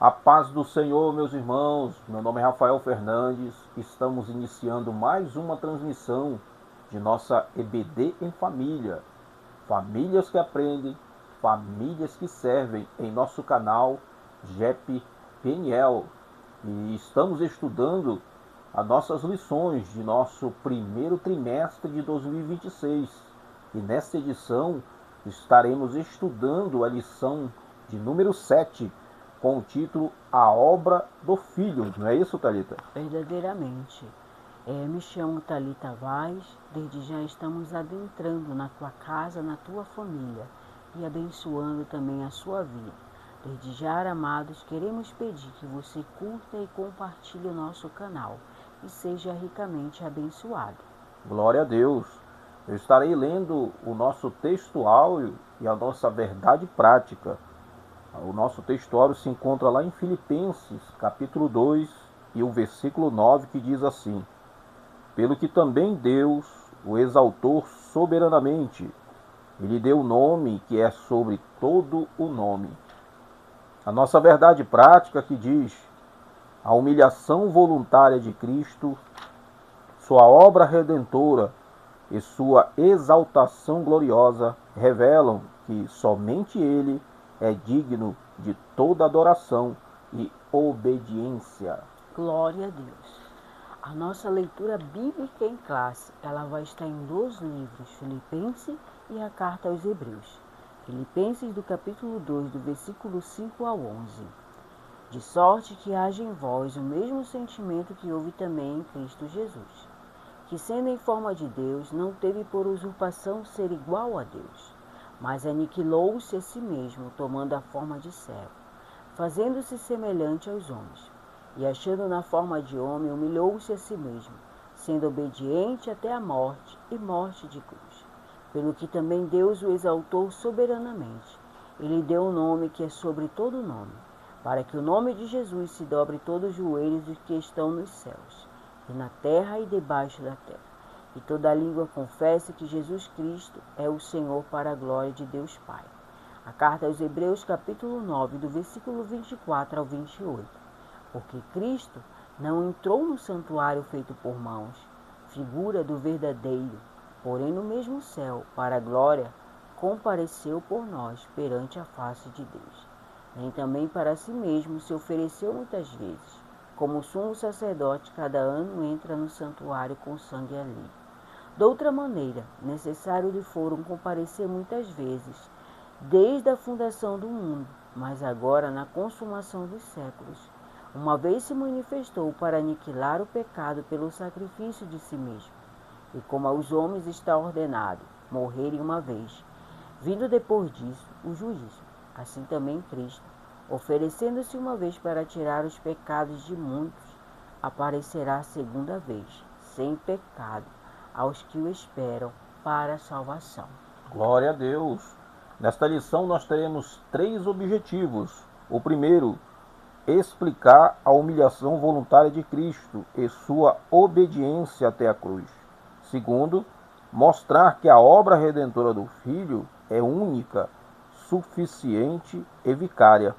A paz do Senhor, meus irmãos. Meu nome é Rafael Fernandes. Estamos iniciando mais uma transmissão de nossa EBD em Família. Famílias que aprendem, famílias que servem em nosso canal JEP PNL. E estamos estudando as nossas lições de nosso primeiro trimestre de 2026. E nesta edição estaremos estudando a lição de número 7, com o título A Obra do Filho. Não é isso, Thalita? Verdadeiramente. Me chamo Thalita Vaz. Desde já estamos adentrando na tua casa, na tua família e abençoando também a sua vida. Desde já, amados, queremos pedir que você curta e compartilhe o nosso canal e seja ricamente abençoado. Glória a Deus. Eu estarei lendo o nosso textuário e a nossa verdade prática. O nosso textuário se encontra lá em Filipenses, capítulo 2, e o versículo 9, que diz assim: Pelo que também Deus o exaltou soberanamente, e lhe deu o nome que é sobre todo o nome. A nossa verdade prática que diz: a humilhação voluntária de Cristo, sua obra redentora e sua exaltação gloriosa revelam que somente Ele é digno de toda adoração e obediência. Glória a Deus. A nossa leitura bíblica em classe, ela vai estar em 2 livros, Filipenses e a Carta aos Hebreus. Filipenses do capítulo 2, do versículo 5 ao 11. De sorte que haja em vós o mesmo sentimento que houve também em Cristo Jesus, que sendo em forma de Deus, não teve por usurpação ser igual a Deus, mas aniquilou-se a si mesmo, tomando a forma de servo, fazendo-se semelhante aos homens. E achando na forma de homem, humilhou-se a si mesmo, sendo obediente até a morte e morte de cruz. Pelo que também Deus o exaltou soberanamente. Ele deu um nome que é sobre todo nome, para que o nome de Jesus se dobre todos os joelhos dos que estão nos céus, e na terra e debaixo da terra, e toda língua confesse que Jesus Cristo é o Senhor, para a glória de Deus Pai. A carta aos Hebreus, capítulo 9, do versículo 24 ao 28. Porque Cristo não entrou no santuário feito por mãos, figura do verdadeiro, porém no mesmo céu, para a glória, compareceu por nós perante a face de Deus. Nem também para si mesmo se ofereceu muitas vezes, como sumo sacerdote cada ano entra no santuário com sangue ali. Doutra maneira, necessário lhe foram comparecer muitas vezes, desde a fundação do mundo, mas agora na consumação dos séculos, uma vez se manifestou para aniquilar o pecado pelo sacrifício de si mesmo. E como aos homens está ordenado morrerem uma vez, vindo depois disso o juízo, assim também Cristo, oferecendo-se uma vez para tirar os pecados de muitos, aparecerá a segunda vez, sem pecado, aos que o esperam para a salvação. Glória a Deus. Nesta lição nós teremos 3 objetivos. O primeiro, explicar a humilhação voluntária de Cristo e sua obediência até a cruz. Segundo, mostrar que a obra redentora do Filho é única, suficiente e vicária.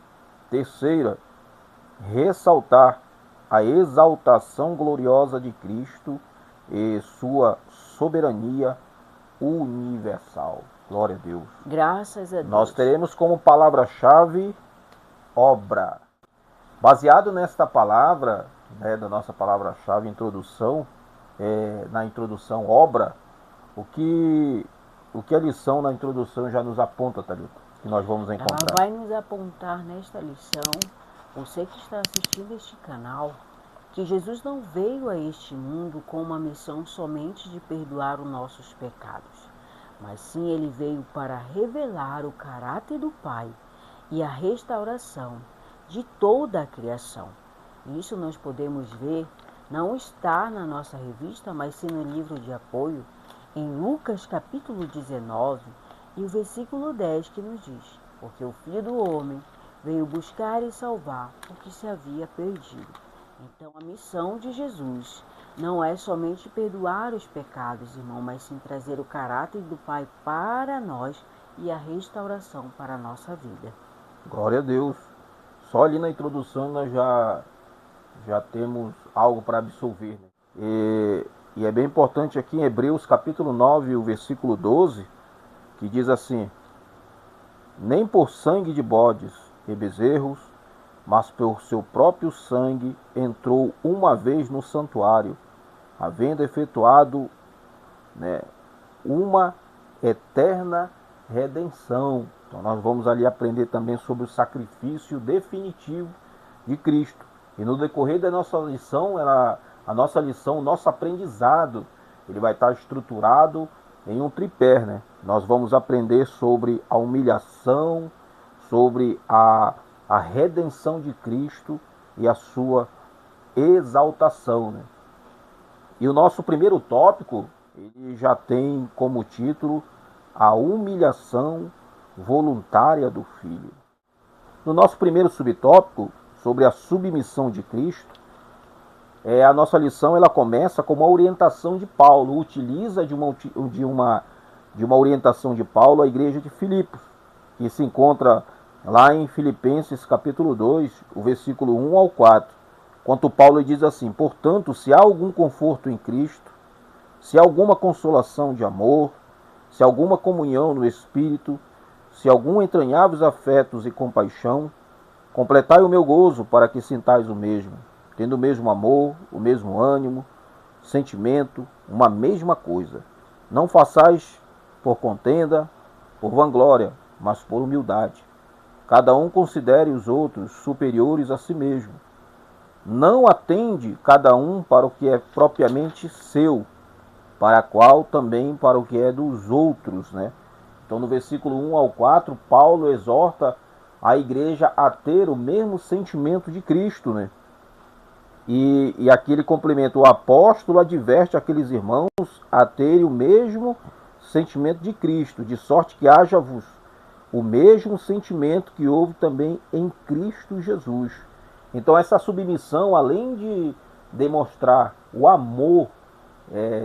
Terceira, ressaltar a exaltação gloriosa de Cristo e sua soberania universal. Glória a Deus. Graças a Deus. Nós teremos como palavra-chave obra. Baseado nesta palavra, da nossa palavra-chave introdução, na introdução obra, o que a lição na introdução já nos aponta, Thalita, que nós vamos encontrar? Ela vai nos apontar nesta lição, você que está assistindo este canal, que Jesus não veio a este mundo com uma missão somente de perdoar os nossos pecados, mas sim ele veio para revelar o caráter do Pai e a restauração de toda a criação. Isso nós podemos ver, não está na nossa revista, mas sim no livro de apoio, em Lucas capítulo 19 e o versículo 10, que nos diz: porque o Filho do Homem veio buscar e salvar o que se havia perdido. Então a missão de Jesus não é somente perdoar os pecados, irmão, mas sim trazer o caráter do Pai para nós e a restauração para a nossa vida. Glória a Deus. Só ali na introdução nós já temos algo para absorver, né? E é bem importante aqui em Hebreus capítulo 9, o versículo 12, que diz assim: nem por sangue de bodes e bezerros, mas por seu próprio sangue entrou uma vez no santuário, havendo efetuado, né, uma eterna redenção. Então nós vamos ali aprender também sobre o sacrifício definitivo de Cristo. E no decorrer da nossa lição, o nosso aprendizado, ele vai estar estruturado em um tripé, né? Nós vamos aprender sobre a humilhação, sobre a redenção de Cristo e a sua exaltação, né? E o nosso primeiro tópico, ele já tem como título a humilhação voluntária do Filho. No nosso primeiro subtópico, sobre a submissão de Cristo, a nossa lição ela começa com uma orientação de Paulo, utiliza de uma orientação de Paulo à igreja de Filipos, que se encontra lá em Filipenses capítulo 2, o versículo 1 ao 4. Quanto Paulo diz assim: portanto, se há algum conforto em Cristo, se há alguma consolação de amor, se há alguma comunhão no Espírito, se há algum entranháveis afetos e compaixão, completai o meu gozo para que sintais o mesmo, tendo o mesmo amor, o mesmo ânimo, sentimento, uma mesma coisa. Não façais por contenda, por vanglória, mas por humildade. Cada um considere os outros superiores a si mesmo. Não atende cada um para o que é propriamente seu, para qual também para o que é dos outros, né? Então no versículo 1 ao 4, Paulo exorta a igreja a ter o mesmo sentimento de Cristo, né? E aqui ele complementa: o apóstolo adverte aqueles irmãos a terem o mesmo sentimento de Cristo, de sorte que haja-vos o mesmo sentimento que houve também em Cristo Jesus. Então essa submissão, além de demonstrar o amor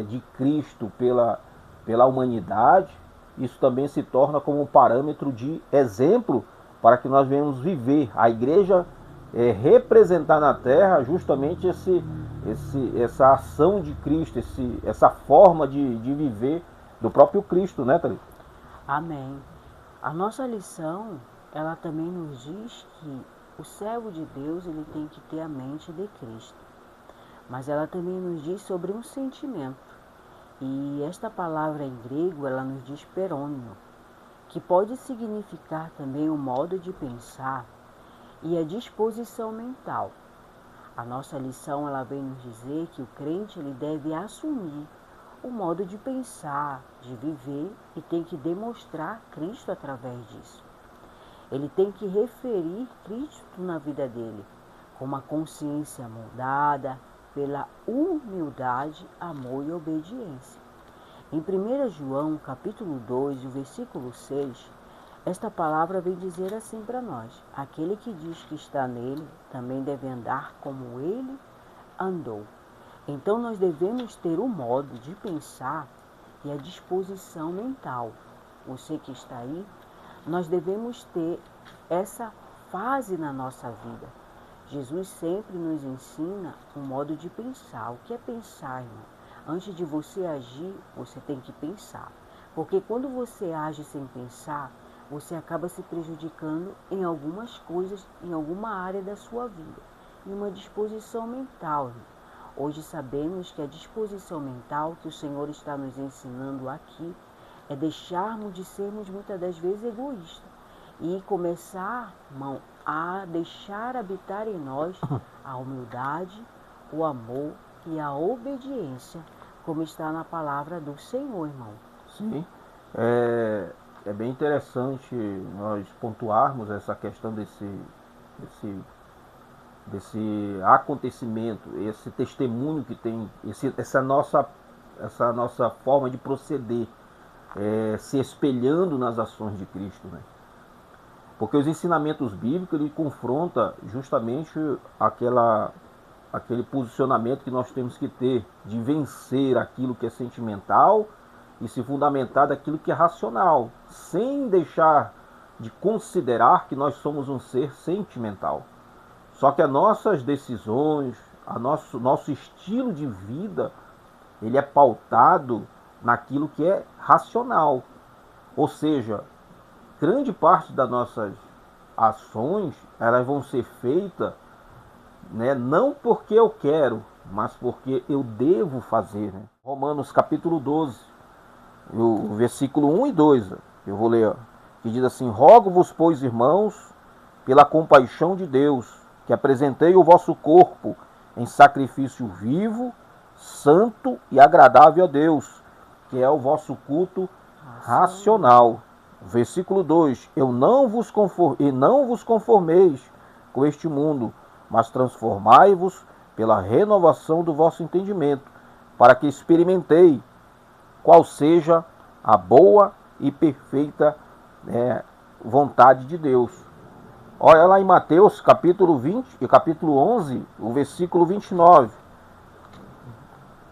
de Cristo pela humanidade, isso também se torna como um parâmetro de exemplo para que nós venhamos viver. A igreja representar na terra justamente essa ação de Cristo, essa forma de viver do próprio Cristo, né, Thalita? Amém. A nossa lição, ela também nos diz que o servo de Deus, ele tem que ter a mente de Cristo. Mas ela também nos diz sobre um sentimento. E esta palavra em grego, ela nos diz perônio, que pode significar também o modo de pensar e a disposição mental. A nossa lição, ela vem nos dizer que o crente, ele deve assumir o modo de pensar, de viver, e tem que demonstrar Cristo através disso. Ele tem que referir Cristo na vida dele, com uma consciência moldada pela humildade, amor e obediência. Em 1 João, capítulo 2, o versículo 6, esta palavra vem dizer assim para nós: aquele que diz que está nele, também deve andar como ele andou. Então nós devemos ter o modo de pensar e a disposição mental. Você que está aí, nós devemos ter essa fase na nossa vida. Jesus sempre nos ensina um modo de pensar. O que é pensar, irmão? Antes de você agir, você tem que pensar. Porque quando você age sem pensar, você acaba se prejudicando em algumas coisas, em alguma área da sua vida. E uma disposição mental, irmão. Hoje sabemos que a disposição mental que o Senhor está nos ensinando aqui é deixarmos de sermos muitas das vezes egoístas e começar, irmão, a deixar habitar em nós a humildade, o amor e a obediência, como está na palavra do Senhor, irmão. Sim, é bem interessante nós pontuarmos essa questão desse acontecimento, esse testemunho que tem, essa nossa forma de proceder, se espelhando nas ações de Cristo, né? Porque os ensinamentos bíblicos, ele confronta justamente aquele posicionamento que nós temos que ter de vencer aquilo que é sentimental e se fundamentar daquilo que é racional, sem deixar de considerar que nós somos um ser sentimental. Só que as nossas decisões, nosso estilo de vida, ele é pautado naquilo que é racional. Ou seja, grande parte das nossas ações, elas vão ser feitas, né, não porque eu quero, mas porque eu devo fazer. Né? Romanos capítulo 12, o versículo 1 e 2, eu vou ler, ó, que diz assim: rogo-vos, pois, irmãos, pela compaixão de Deus, que apresentei o vosso corpo em sacrifício vivo, santo e agradável a Deus, que é o vosso culto racional. Versículo 2: não vos conformeis com este mundo, mas transformai-vos pela renovação do vosso entendimento, para que experimentei qual seja a boa e perfeita vontade de Deus. Olha lá em Mateus capítulo 20 e capítulo 11, o versículo 29.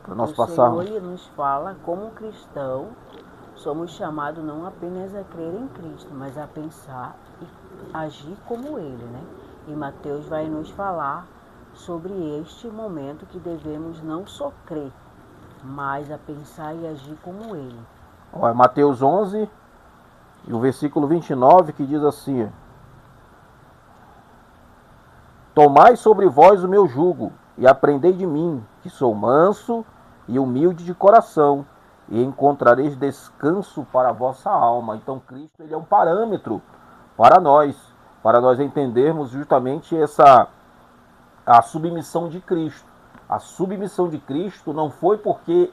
Para nós passarmos. O Senhor nos fala, como cristão, somos chamados não apenas a crer em Cristo, mas a pensar e agir como Ele, né? E Mateus vai nos falar sobre este momento que devemos não só crer, mas a pensar e agir como Ele. Olha, Mateus 11 e o versículo 29, que diz assim: tomai sobre vós o meu jugo e aprendei de mim, que sou manso e humilde de coração, e encontrareis descanso para a vossa alma. Então Cristo, ele é um parâmetro para nós entendermos justamente a submissão de Cristo. A submissão de Cristo não foi porque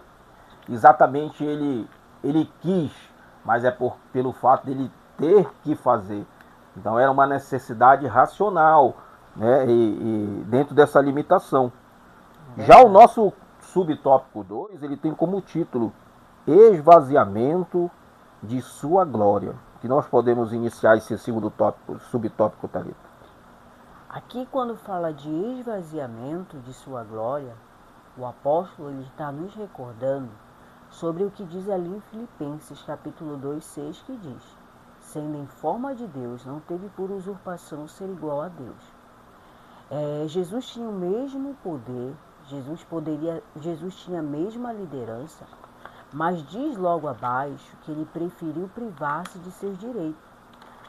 exatamente ele quis, mas é pelo fato dele ter que fazer. Então era uma necessidade racional, né? E dentro dessa limitação. Já o nosso subtópico 2, ele tem como título esvaziamento de sua glória. Que nós podemos iniciar esse segundo tópico, subtópico, Thalita. Aqui, quando fala de esvaziamento de sua glória, o apóstolo ele está nos recordando sobre o que diz ali em Filipenses capítulo 2, 6, que diz: sendo em forma de Deus, não teve por usurpação ser igual a Deus. Jesus tinha o mesmo poder, Jesus tinha a mesma liderança, mas diz logo abaixo que ele preferiu privar-se de seus direitos,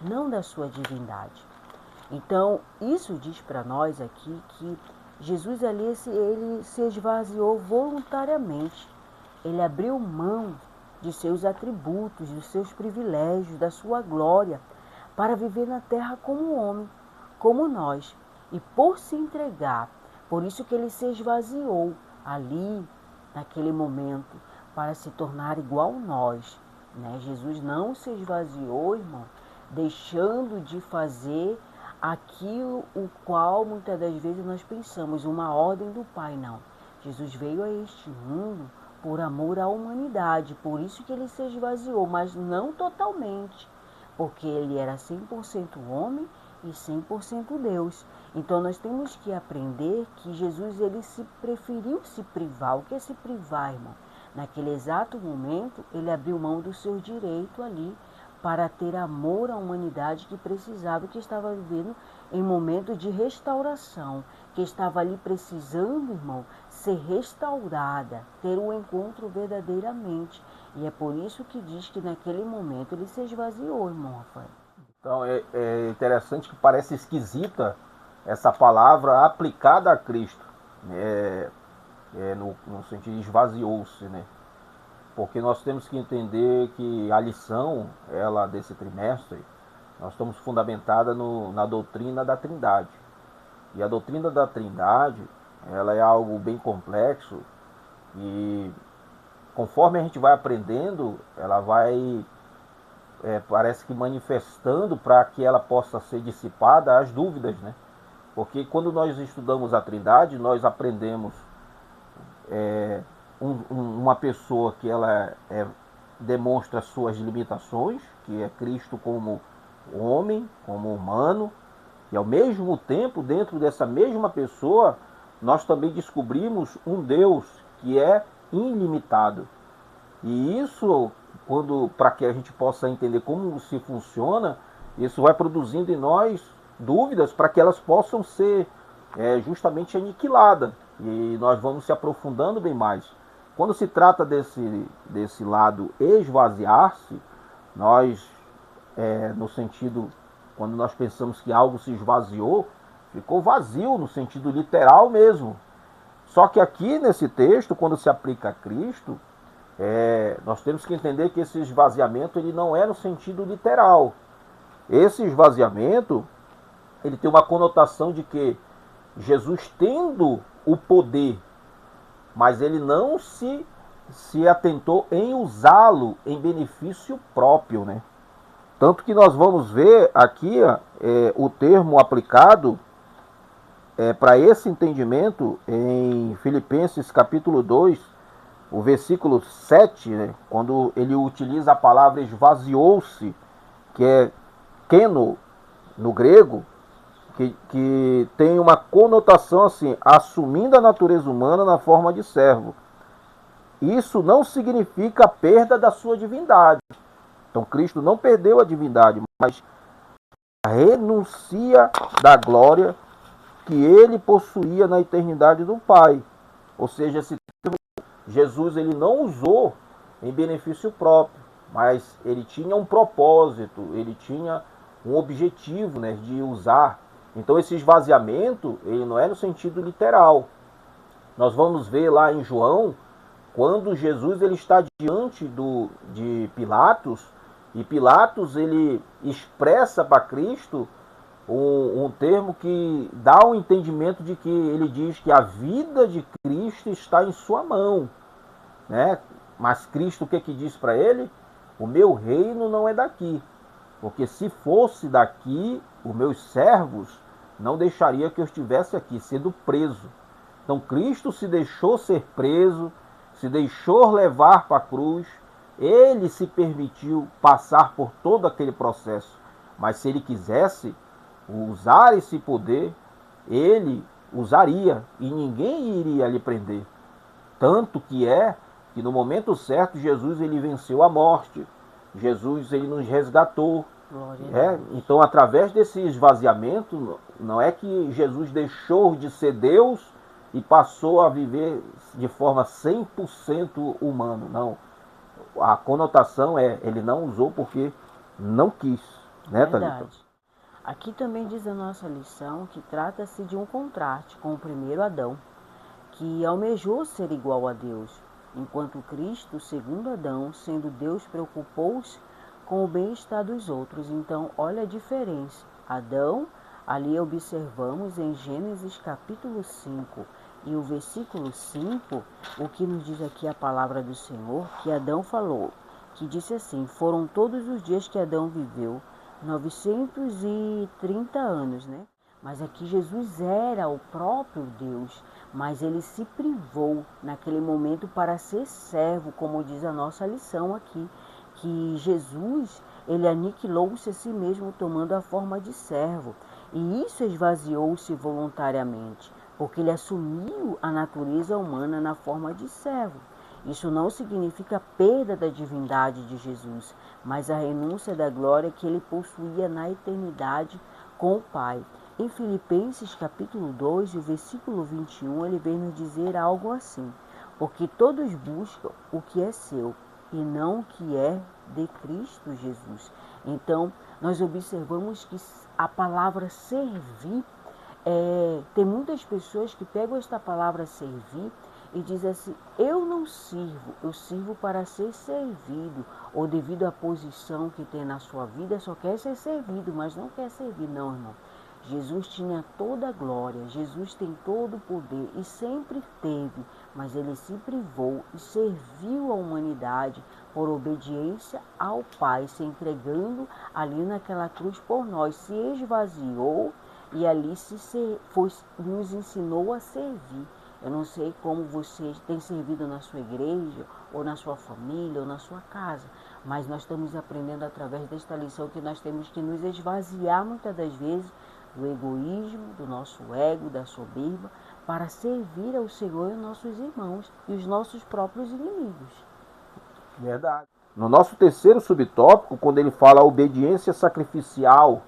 não da sua divindade. Então, isso diz para nós aqui que Jesus ali ele se esvaziou voluntariamente. Ele abriu mão de seus atributos, dos seus privilégios, da sua glória, para viver na terra como homem, como nós. E por se entregar, por isso que ele se esvaziou ali, naquele momento, para se tornar igual a nós. Né? Jesus não se esvaziou, irmão, deixando de fazer aquilo o qual muitas das vezes nós pensamos, uma ordem do Pai, não. Jesus veio a este mundo por amor à humanidade, por isso que ele se esvaziou, mas não totalmente, porque ele era 100% homem e 100% Deus. Então nós temos que aprender que Jesus ele preferiu se privar. O que é se privar, irmão? Naquele exato momento, ele abriu mão do seu direito ali para ter amor à humanidade que precisava, que estava vivendo em momento de restauração, que estava ali precisando, irmão, ser restaurada, ter um encontro verdadeiramente. E é por isso que diz que naquele momento ele se esvaziou, irmão Rafael. Então é interessante que parece esquisita essa palavra aplicada a Cristo, no sentido de esvaziou-se, né? Porque nós temos que entender que a lição, ela desse trimestre, nós estamos fundamentada na doutrina da Trindade. E a doutrina da Trindade, ela é algo bem complexo e conforme a gente vai aprendendo, ela vai, parece que manifestando para que ela possa ser dissipada as dúvidas, né? Porque quando nós estudamos a Trindade, nós aprendemos uma pessoa que ela demonstra suas limitações, que é Cristo como homem, como humano, e ao mesmo tempo, dentro dessa mesma pessoa, nós também descobrimos um Deus que é ilimitado. E isso, para que a gente possa entender como se funciona, isso vai produzindo em nós dúvidas para que elas possam ser é justamente aniquilada. E nós vamos se aprofundando bem mais. Quando se trata desse lado esvaziar-se, nós, no sentido, quando nós pensamos que algo se esvaziou, ficou vazio no sentido literal mesmo. Só que aqui nesse texto, quando se aplica a Cristo, nós temos que entender que esse esvaziamento ele não é no sentido literal. Esse esvaziamento ele tem uma conotação de que Jesus tendo o poder, mas ele não se atentou em usá-lo em benefício próprio, né? Tanto que nós vamos ver aqui o termo aplicado para esse entendimento em Filipenses capítulo 2, o versículo 7, né, quando ele utiliza a palavra esvaziou-se, que é keno no grego, que tem uma conotação assim, assumindo a natureza humana na forma de servo. Isso não significa a perda da sua divindade. Então Cristo não perdeu a divindade, mas renuncia da glória que ele possuía na eternidade do Pai. Ou seja, esse termo Jesus ele não usou em benefício próprio, mas ele tinha um propósito, ele tinha um objetivo, né, de usar. Então esse esvaziamento ele não é no sentido literal. Nós vamos ver lá em João, quando Jesus ele está diante de Pilatos, e Pilatos ele expressa para Cristo um termo que dá um entendimento de que ele diz que a vida de Cristo está em sua mão, né? Mas Cristo o que diz para ele? O meu reino não é daqui, porque se fosse daqui, os meus servos não deixariam que eu estivesse aqui, sendo preso. Então Cristo se deixou ser preso, se deixou levar para a cruz, ele se permitiu passar por todo aquele processo, mas se ele quisesse usar esse poder, ele usaria e ninguém iria lhe prender. Tanto que no momento certo Jesus ele venceu a morte, Jesus ele nos resgatou. Então através desse esvaziamento, não é que Jesus deixou de ser Deus e passou a viver de forma 100% humano, não. A conotação ele não usou porque não quis, né, Thalita? Aqui também diz a nossa lição que trata-se de um contraste com o primeiro Adão, que almejou ser igual a Deus, enquanto Cristo, segundo Adão, sendo Deus, preocupou-se com o bem-estar dos outros. Então, olha a diferença. Adão, ali observamos em Gênesis capítulo 5 e o versículo 5, o que nos diz aqui a palavra do Senhor, que Adão falou, que disse assim: foram todos os dias que Adão viveu, 930 anos, né? Mas aqui Jesus era o próprio Deus, mas ele se privou naquele momento para ser servo, como diz a nossa lição aqui, que Jesus, ele aniquilou-se a si mesmo tomando a forma de servo, e isso esvaziou-se voluntariamente, porque ele assumiu a natureza humana na forma de servo. Isso não significa perda da divindade de Jesus, mas a renúncia da glória que ele possuía na eternidade com o Pai. Em Filipenses capítulo 2, o versículo 21, ele vem nos dizer algo assim: porque todos buscam o que é seu e não o que é de Cristo Jesus. Então, nós observamos que a palavra servir, tem muitas pessoas que pegam esta palavra servir e dizem assim: eu não sirvo, eu sirvo para ser servido, ou devido à posição que tem na sua vida, só quer ser servido, mas não quer servir. Não, irmão. Jesus tinha toda a glória, Jesus tem todo o poder e sempre teve, mas ele se privou e serviu a humanidade por obediência ao Pai, se entregando ali naquela cruz por nós, se esvaziou e ali nos ensinou a servir. Eu não sei como você tem servido na sua igreja, ou na sua família, ou na sua casa, mas nós estamos aprendendo através desta lição que nós temos que nos esvaziar muitas das vezes do egoísmo, do nosso ego, da soberba, para servir ao Senhor e aos nossos irmãos e os nossos próprios inimigos. Verdade. No nosso terceiro subtópico, quando ele fala obediência sacrificial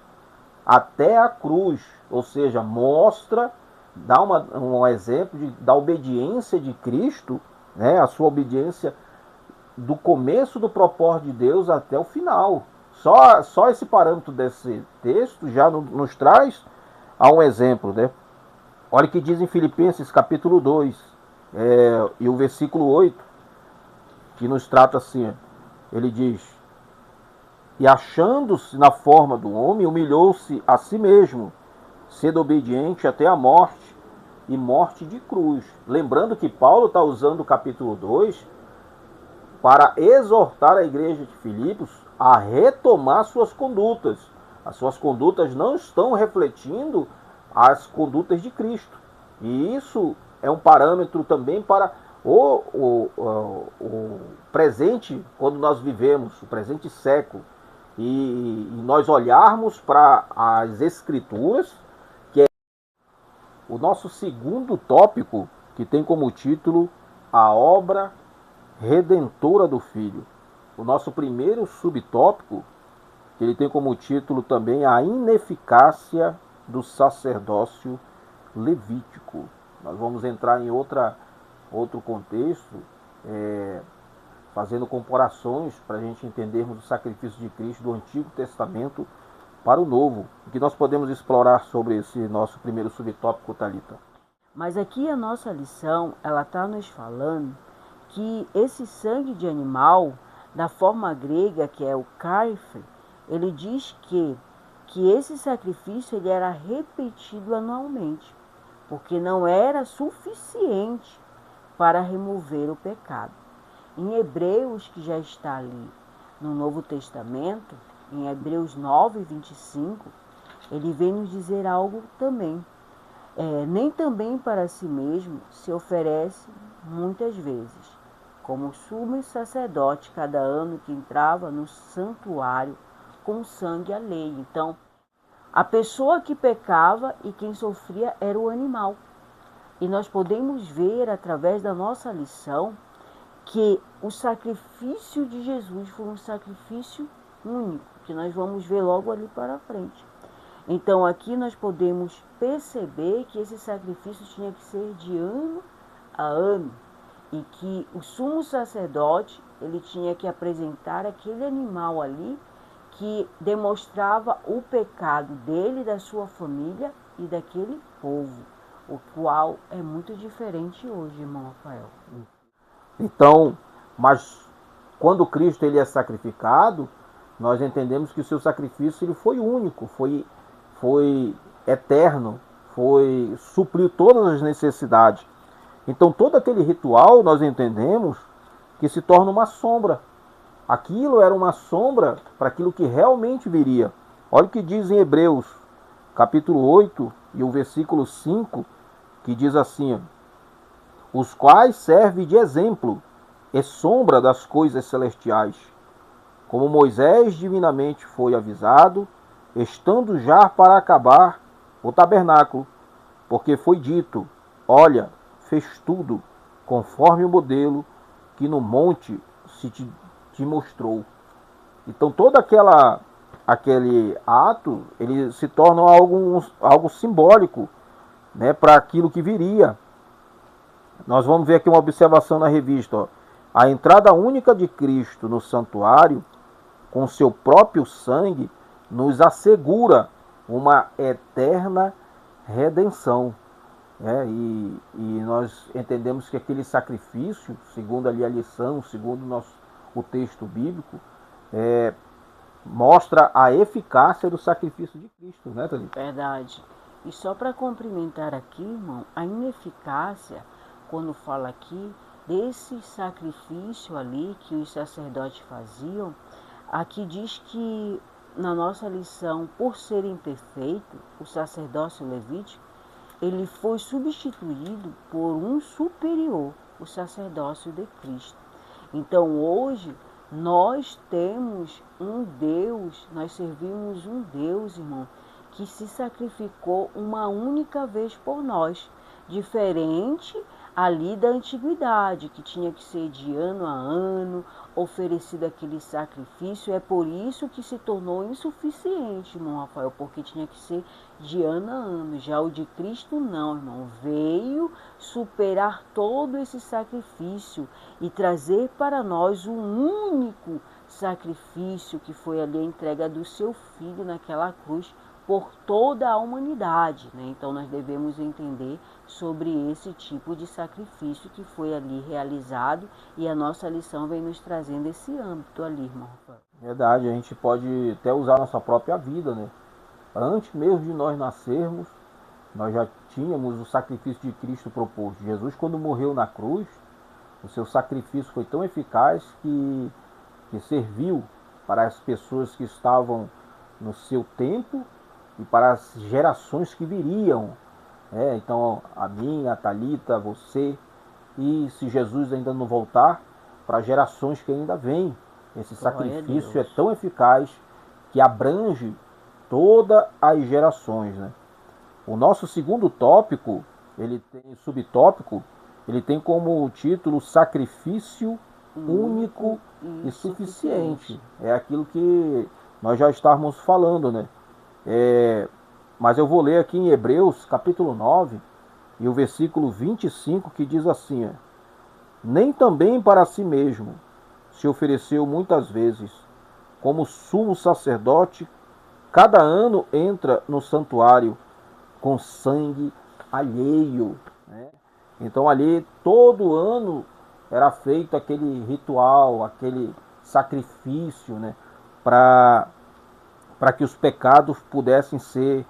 até a cruz, ou seja, mostra dá um exemplo da obediência de Cristo, né, a sua obediência do começo do propósito de Deus até o final. Só esse parâmetro desse texto já nos traz a um exemplo, né? Olha o que diz em Filipenses capítulo 2, e o versículo 8, que nos trata assim. Ele diz: e achando-se na forma do homem, humilhou-se a si mesmo, sendo obediente até a morte, e morte de cruz. Lembrando que Paulo está usando o capítulo 2 para exortar a igreja de Filipos a retomar suas condutas. As suas condutas não estão refletindo as condutas de Cristo. E isso é um parâmetro também para o presente, quando nós vivemos, o presente século. E nós olharmos para as Escrituras, que é o nosso segundo tópico, que tem como título a obra redentora do Filho. O nosso primeiro subtópico, que ele tem como título também a ineficácia do sacerdócio levítico. Nós vamos entrar em outro contexto, fazendo comparações para a gente entendermos o sacrifício de Cristo do Antigo Testamento para o Novo. O que nós podemos explorar sobre esse nosso primeiro subtópico, Thalita? Mas aqui a nossa lição, ela está nos falando que esse sangue de animal, da forma grega que é o karfe, ele diz que esse sacrifício ele era repetido anualmente, porque não era suficiente para remover o pecado. Em Hebreus, que já está ali no Novo Testamento, em Hebreus 9, 25, ele vem nos dizer algo também. Nem também para si mesmo se oferece muitas vezes, como sumo sacerdote cada ano que entrava no santuário com sangue alheio. Então, a pessoa que pecava e quem sofria era o animal. E nós podemos ver através da nossa lição que o sacrifício de Jesus foi um sacrifício único, que nós vamos ver logo ali para frente. Então aqui nós podemos perceber que esse sacrifício tinha que ser de ano a ano e que o sumo sacerdote ele tinha que apresentar aquele animal ali que demonstrava o pecado dele, da sua família e daquele povo, o qual é muito diferente hoje, irmão Rafael. Então, mas quando Cristo ele é sacrificado, nós entendemos que o seu sacrifício ele foi único, foi eterno, supriu todas as necessidades. Então todo aquele ritual nós entendemos que se torna uma sombra. Aquilo era uma sombra para aquilo que realmente viria. Olha o que diz em Hebreus, capítulo 8 e o versículo 5, que diz assim: os quais servem de exemplo e sombra das coisas celestiais, como Moisés divinamente foi avisado, estando já para acabar o tabernáculo, porque foi dito: olha, fez tudo conforme o modelo que no monte se te mostrou. Então todo aquele ato ele se torna algo simbólico, né, para aquilo que viria. Nós vamos ver aqui uma observação na revista. Ó. A entrada única de Cristo no santuário, com seu próprio sangue, nos assegura uma eterna redenção. E nós entendemos que aquele sacrifício, segundo ali a lição, segundo o texto bíblico, mostra a eficácia do sacrifício de Cristo, né, Thalita? Verdade. E só para complementar aqui, irmão, a ineficácia, quando fala aqui desse sacrifício ali que os sacerdotes faziam, aqui diz que na nossa lição, por ser imperfeito, o sacerdócio levítico, ele foi substituído por um superior, o sacerdócio de Cristo. Então hoje nós temos um Deus, nós servimos um Deus, irmão, que se sacrificou uma única vez por nós, diferente ali da antiguidade, que tinha que ser de ano a ano, oferecido aquele sacrifício. É por isso que se tornou insuficiente, irmão Rafael, porque tinha que ser de ano a ano. Já o de Cristo não, irmão. Veio superar todo esse sacrifício e trazer para nós um único sacrifício, que foi ali a entrega do seu filho naquela cruz por toda a humanidade, né? Então nós devemos entender sobre esse tipo de sacrifício que foi ali realizado, e a nossa lição vem nos trazendo esse âmbito ali, irmão Rafael. Verdade, a gente pode até usar a nossa própria vida, né? Antes mesmo de nós nascermos, nós já tínhamos o sacrifício de Cristo proposto. Jesus, quando morreu na cruz, o seu sacrifício foi tão eficaz que serviu para as pessoas que estavam no seu tempo e para as gerações que viriam. Então, a mim, a Thalita, você, e se Jesus ainda não voltar, para gerações que ainda vêm. Esse sacrifício é tão eficaz que abrange todas as gerações, né? O nosso segundo tópico, ele tem subtópico, ele tem como título sacrifício único e suficiente. É aquilo que nós já estávamos falando, né? Mas eu vou ler aqui em Hebreus, capítulo 9, e o versículo 25, que diz assim: nem também para si mesmo se ofereceu muitas vezes, como sumo sacerdote, cada ano entra no santuário com sangue alheio, né? Então ali todo ano era feito aquele ritual, aquele sacrifício, né? Para que os pecados pudessem ser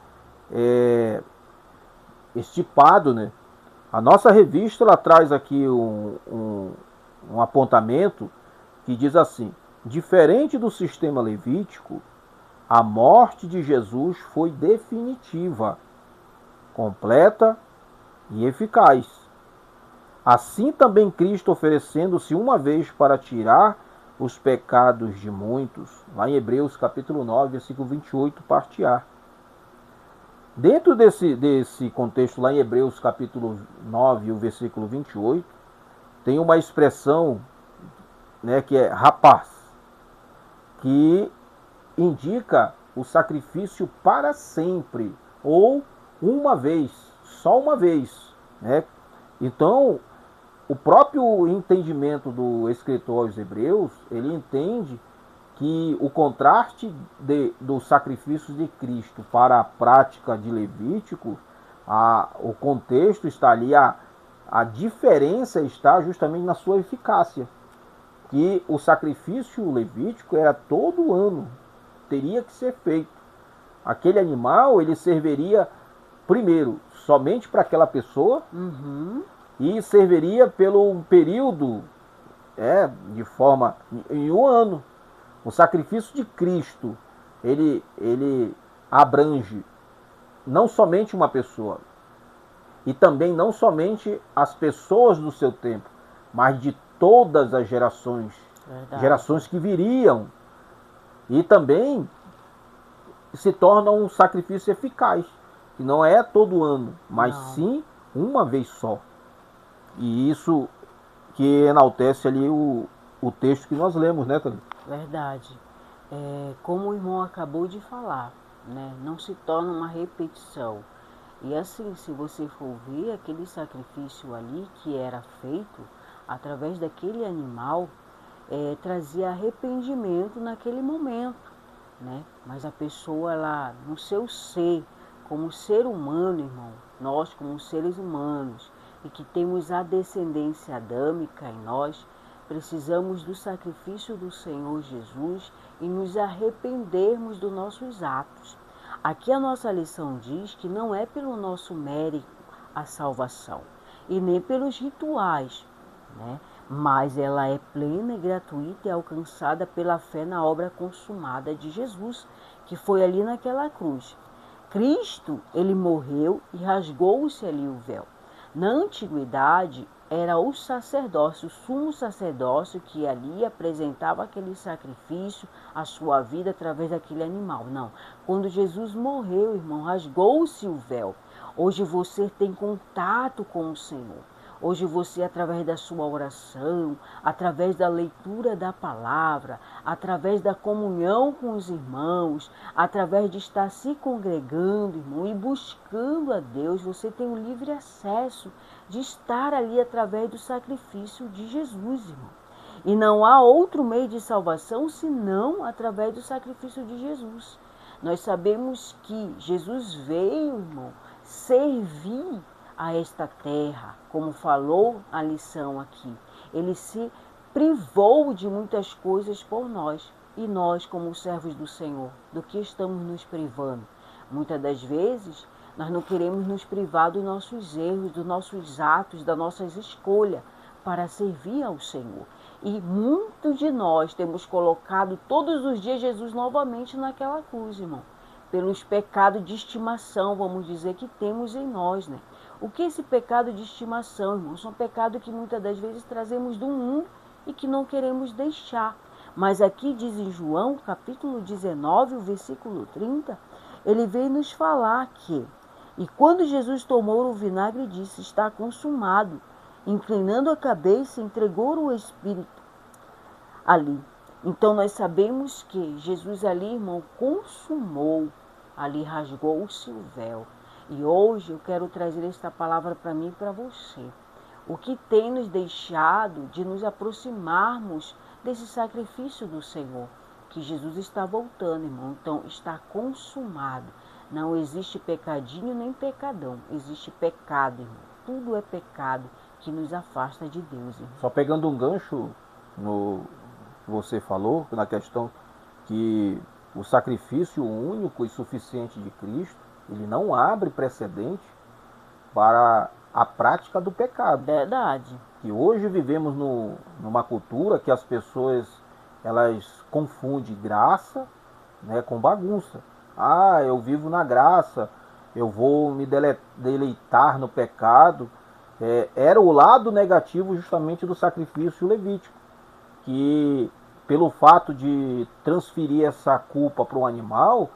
estipado, né? A nossa revista ela traz aqui um apontamento que diz assim: diferente do sistema levítico, a morte de Jesus foi definitiva, completa e eficaz. Assim também Cristo, oferecendo-se uma vez para tirar os pecados de muitos, lá em Hebreus capítulo 9, versículo 28, parte A. Dentro desse contexto, lá em Hebreus capítulo 9, o versículo 28, tem uma expressão, né, que é rapaz, que indica o sacrifício para sempre, ou uma vez, só uma vez, né? Então, o próprio entendimento do escritor aos Hebreus, ele entende que o contraste do sacrifício de Cristo para a prática de Levítico, o contexto está ali, a diferença está justamente na sua eficácia. Que o sacrifício levítico era todo ano, teria que ser feito. Aquele animal, ele serviria primeiro somente para aquela pessoa, e serviria pelo um período, de forma, em um ano. O sacrifício de Cristo, ele abrange não somente uma pessoa, e também não somente as pessoas do seu tempo, mas de todas as gerações, gerações que viriam, e também se torna um sacrifício eficaz, que não é todo ano, mas sim uma vez só. E isso que enaltece ali o texto que nós lemos, né, Thalita? Verdade. Como o irmão acabou de falar, né, não se torna uma repetição. E assim, se você for ver aquele sacrifício ali que era feito através daquele animal, trazia arrependimento naquele momento, né? Mas a pessoa lá, no seu ser, como ser humano, irmão, nós como seres humanos, e que temos a descendência adâmica em nós, precisamos do sacrifício do Senhor Jesus e nos arrependermos dos nossos atos. Aqui a nossa lição diz que não é pelo nosso mérito a salvação, e nem pelos rituais, né? Mas ela é plena e gratuita e alcançada pela fé na obra consumada de Jesus, que foi ali naquela cruz. Cristo, ele morreu e rasgou-se ali o véu. Na antiguidade, era o sacerdócio, o sumo sacerdócio, que ali apresentava aquele sacrifício, a sua vida através daquele animal. Não, quando Jesus morreu, irmão, rasgou-se o véu. Hoje você tem contato com o Senhor. Hoje você, através da sua oração, através da leitura da palavra, através da comunhão com os irmãos, através de estar se congregando, irmão, e buscando a Deus, você tem o livre acesso de estar ali através do sacrifício de Jesus, irmão. E não há outro meio de salvação senão através do sacrifício de Jesus. Nós sabemos que Jesus veio, irmão, servir a esta terra, como falou a lição aqui. Ele se privou de muitas coisas por nós. E nós, como servos do Senhor, do que estamos nos privando? Muitas das vezes, nós não queremos nos privar dos nossos erros, dos nossos atos, das nossas escolhas para servir ao Senhor. E muitos de nós temos colocado todos os dias Jesus novamente naquela cruz, irmão. Pelos pecados de estimação, vamos dizer, que temos em nós, né? O que é esse pecado de estimação, irmão? São pecados que muitas das vezes trazemos do mundo e que não queremos deixar. Mas aqui diz em João, capítulo 19, o versículo 30, ele veio nos falar que, e quando Jesus tomou o vinagre, disse, está consumado. Inclinando a cabeça, entregou o Espírito ali. Então nós sabemos que Jesus ali, irmão, consumou, ali rasgou-se o véu. E hoje eu quero trazer esta palavra para mim e para você. O que tem nos deixado de nos aproximarmos desse sacrifício do Senhor? Que Jesus está voltando, irmão. Então está consumado. Não existe pecadinho nem pecadão. Existe pecado, irmão. Tudo é pecado que nos afasta de Deus, irmão. Só pegando um gancho no que você falou, na questão que o sacrifício único e suficiente de Cristo, ele não abre precedente para a prática do pecado. Verdade. E hoje vivemos numa cultura que as pessoas elas confundem graça, né, com bagunça. Ah, eu vivo na graça, eu vou me deleitar no pecado. Era o lado negativo justamente do sacrifício levítico, que pelo fato de transferir essa culpa para o animal,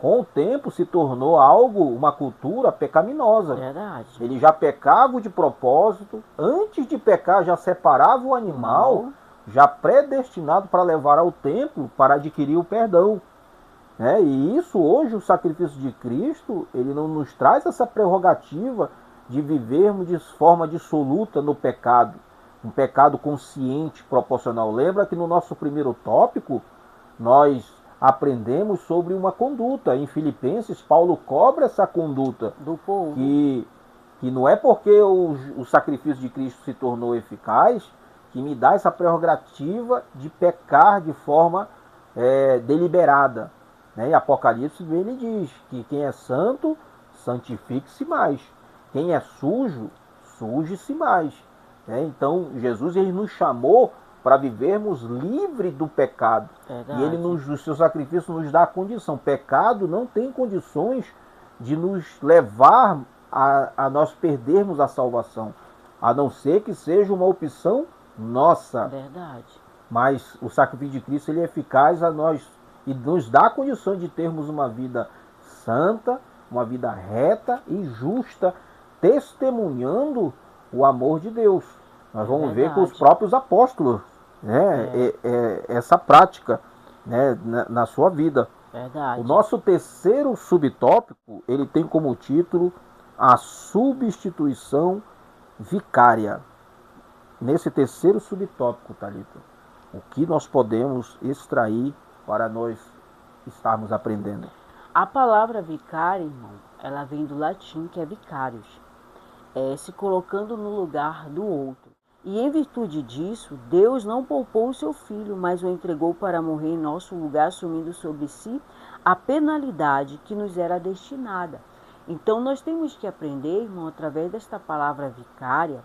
com o tempo se tornou uma cultura pecaminosa. Verdade. Ele já pecava de propósito, antes de pecar já separava o animal, já predestinado para levar ao templo para adquirir o perdão. Né? E isso hoje, o sacrifício de Cristo, ele não nos traz essa prerrogativa de vivermos de forma dissoluta no pecado, um pecado consciente, proporcional. Lembra que no nosso primeiro tópico, nós aprendemos sobre uma conduta. Em Filipenses, Paulo cobra essa conduta do povo. Que não é porque o sacrifício de Cristo se tornou eficaz que me dá essa prerrogativa de pecar de forma deliberada. Né? Em Apocalipse ele diz que quem é santo, santifique-se mais. Quem é sujo, suje-se mais. Né? Então Jesus ele nos chamou para vivermos livre do pecado. Verdade. E ele, no seu sacrifício, nos dá a condição. Pecado não tem condições de nos levar a nós perdermos a salvação, a não ser que seja uma opção nossa. Verdade. Mas o sacrifício de Cristo ele é eficaz a nós e nos dá a condição de termos uma vida santa, uma vida reta e justa, testemunhando o amor de Deus. Nós vamos ver com os próprios apóstolos, né, essa prática, né, na sua vida. Verdade. O nosso terceiro subtópico, ele tem como título a substituição vicária. Nesse terceiro subtópico, Thalita, o que nós podemos extrair para nós estarmos aprendendo? A palavra vicário, irmão, ela vem do latim, que é vicarius, se colocando no lugar do outro. E em virtude disso, Deus não poupou o seu filho, mas o entregou para morrer em nosso lugar, assumindo sobre si a penalidade que nos era destinada. Então nós temos que aprender, irmão, através desta palavra vicária,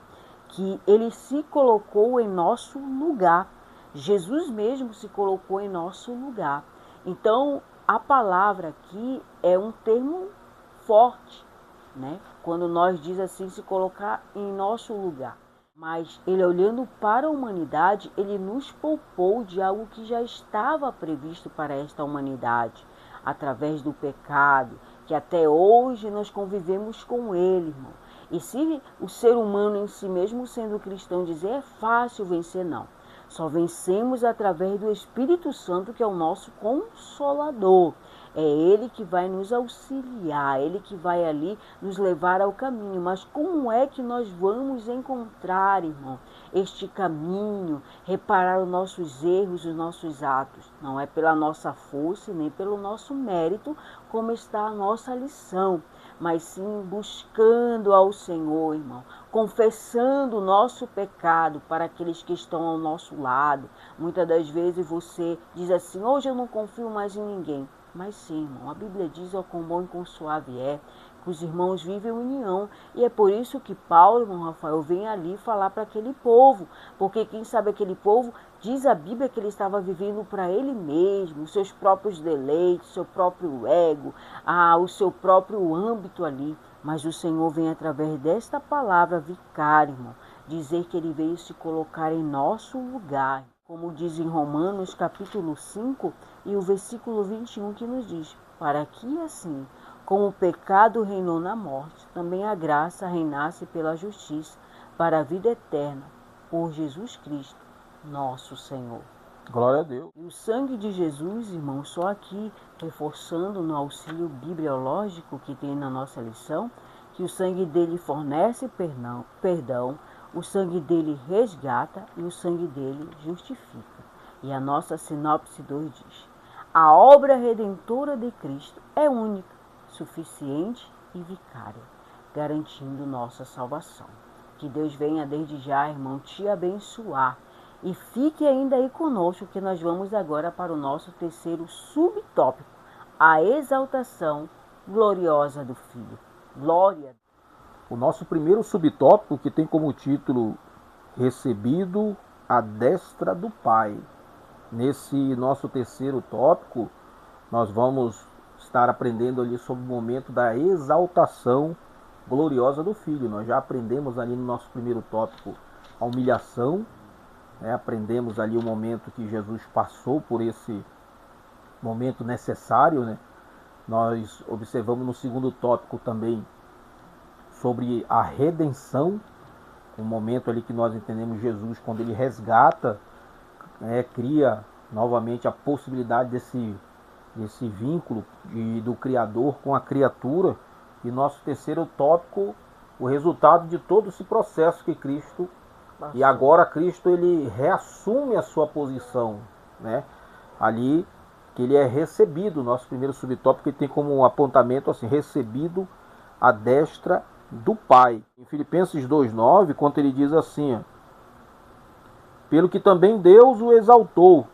que ele se colocou em nosso lugar. Jesus mesmo se colocou em nosso lugar. Então a palavra aqui é um termo forte, né? Quando nós diz assim, se colocar em nosso lugar. Mas ele, olhando para a humanidade, ele nos poupou de algo que já estava previsto para esta humanidade, através do pecado, que até hoje nós convivemos com ele, irmão. E se o ser humano em si mesmo, sendo cristão, dizer é fácil vencer, não. Só vencemos através do Espírito Santo, que é o nosso consolador. É Ele que vai nos auxiliar, Ele que vai ali nos levar ao caminho. Mas como é que nós vamos encontrar, irmão, este caminho, reparar os nossos erros, os nossos atos? Não é pela nossa força, nem pelo nosso mérito, como está a nossa lição, mas sim buscando ao Senhor, irmão, confessando o nosso pecado para aqueles que estão ao nosso lado. Muitas das vezes você diz assim, hoje eu não confio mais em ninguém. Mas sim, irmão, a Bíblia diz, ó, quão bom e quão suave é, que os irmãos vivem em união. E é por isso que Paulo, irmão Rafael, vem ali falar para aquele povo. Porque quem sabe aquele povo, diz a Bíblia que ele estava vivendo para ele mesmo, os seus próprios deleites, seu próprio ego, o seu próprio âmbito ali. Mas o Senhor vem através desta palavra vicária, irmão, dizer que ele veio se colocar em nosso lugar. Como diz em Romanos capítulo 5 e o versículo 21 que nos diz, para que assim, como o pecado reinou na morte, também a graça reinasse pela justiça, para a vida eterna, por Jesus Cristo, nosso Senhor. Glória a Deus. E o sangue de Jesus, irmão, só aqui reforçando no auxílio bibliológico que tem na nossa lição, que o sangue dele fornece perdão, o sangue dele resgata e o sangue dele justifica. E a nossa sinopse 2 diz, a obra redentora de Cristo é única, suficiente e vicária, garantindo nossa salvação. Que Deus venha desde já, irmão, te abençoar. E fique ainda aí conosco que nós vamos agora para o nosso terceiro subtópico, a exaltação gloriosa do Filho. Glória. O nosso primeiro subtópico, que tem como título Recebido à destra do Pai. Nesse nosso terceiro tópico, nós vamos estar aprendendo ali sobre o momento da exaltação gloriosa do Filho. Nós já aprendemos ali no nosso primeiro tópico a humilhação, aprendemos ali o momento que Jesus passou por esse momento necessário, Nós observamos no segundo tópico também sobre a redenção, um momento ali que nós entendemos Jesus quando ele resgata, cria novamente a possibilidade desse vínculo do Criador com a criatura. E nosso terceiro tópico, o resultado de todo esse processo que Cristo, e agora Cristo ele reassume a sua posição, ali que ele é recebido, nosso primeiro subtópico que tem como um apontamento assim, recebido à destra do Pai. Em Filipenses 2,9, quando ele diz assim, pelo que também Deus o exaltou